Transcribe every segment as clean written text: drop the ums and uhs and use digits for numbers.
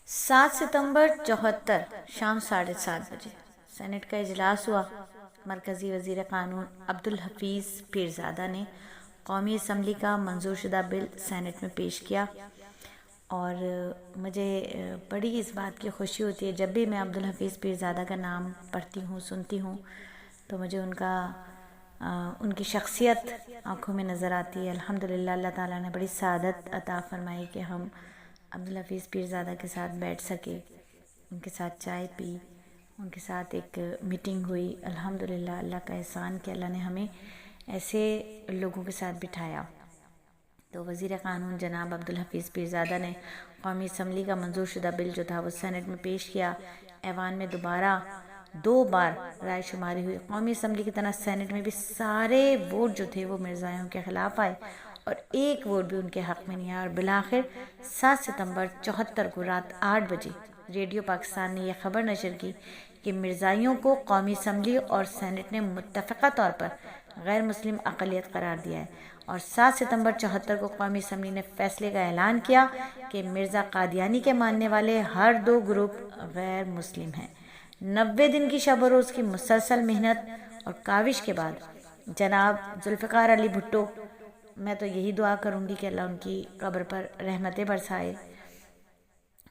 7 ستمبر 74 شام 7:30 بجے سینٹ کا اجلاس ہوا۔ مرکزی وزیر قانون عبدالحفیظ پیرزادہ نے قومی اسمبلی کا منظور شدہ بل سینٹ میں پیش کیا، اور مجھے بڑی اس بات کی خوشی ہوتی ہے جب بھی میں عبدالحفیظ پیرزادہ کا نام پڑھتی ہوں، سنتی ہوں، تو مجھے ان کی شخصیت آنکھوں میں نظر آتی ہے۔ الحمدللہ اللہ تعالیٰ نے بڑی سعادت عطا فرمائی کہ ہم عبدالحفیظ پیرزادہ کے ساتھ بیٹھ سکے، ان کے ساتھ چائے پی، ان کے ساتھ ایک میٹنگ ہوئی۔ الحمدللہ اللہ کا احسان کہ اللہ نے ہمیں ایسے لوگوں کے ساتھ بٹھایا۔ تو وزیر قانون جناب عبدالحفیظ پیرزادہ نے قومی اسمبلی کا منظور شدہ بل جو تھا وہ سینٹ میں پیش کیا۔ ایوان میں دوبارہ 2 بار رائے شماری ہوئی۔ قومی اسمبلی کی طرح سینٹ میں بھی سارے ووٹ جو تھے وہ مرزائیوں کے خلاف آئے، اور 1 ووٹ بھی ان کے حق میں نہیں آیا، اور بالآخر 7 ستمبر 74 کو رات 8 بجے ریڈیو پاکستان نے یہ خبر نشر کی کہ مرزائیوں کو قومی اسمبلی اور سینٹ نے متفقہ طور پر غیر مسلم اقلیت قرار دیا ہے، اور 7 ستمبر 74 کو قومی اسمبلی نے فیصلے کا اعلان کیا کہ مرزا قادیانی کے ماننے والے ہر 2 گروپ غیر مسلم ہیں۔ 90 دن کی شب و روز کی مسلسل محنت اور کاوش کے بعد جناب ذوالفقار علی بھٹو، میں تو یہی دعا کروں گی کہ اللہ ان کی قبر پر رحمتیں برسائے،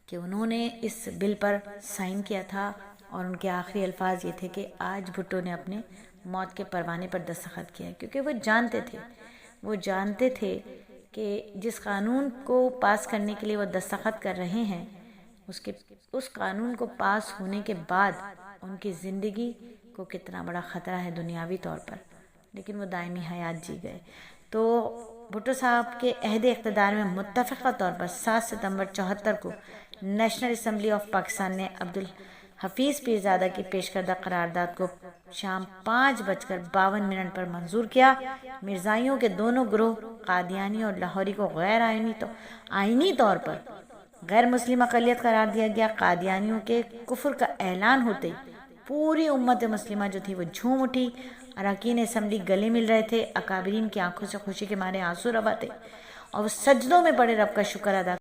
کہ انہوں نے اس بل پر سائن کیا تھا، اور ان کے آخری الفاظ یہ تھے کہ آج بھٹو نے اپنے موت کے پروانے پر دستخط کیا، کیونکہ وہ جانتے تھے کہ جس قانون کو پاس کرنے کے لیے وہ دستخط کر رہے ہیں، اس قانون کو پاس ہونے کے بعد ان کی زندگی کو کتنا بڑا خطرہ ہے دنیاوی طور پر، لیکن وہ دائمی حیات جی گئے۔ تو بھٹو صاحب کے عہد اقتدار میں متفقہ طور پر 7 ستمبر 74 کو نیشنل اسمبلی آف پاکستان نے عبدالحفیظ پیرزادہ کی پیش کردہ قرارداد کو شام 5:52 پر منظور کیا۔ مرزائیوں کے دونوں گروہ قادیانی اور لاہوری کو غیر آئینی طور پر غیر مسلم اقلیت قرار دیا گیا۔ قادیانیوں کے کفر کا اعلان ہوتے پوری امت مسلمہ جو تھی وہ جھوم اٹھی، اراکین اسمبلی گلے مل رہے تھے، اکابرین کی آنکھوں سے خوشی کے مارے آنسو روا تھے، اور وہ سجدوں میں پڑے رب کا شکر ادا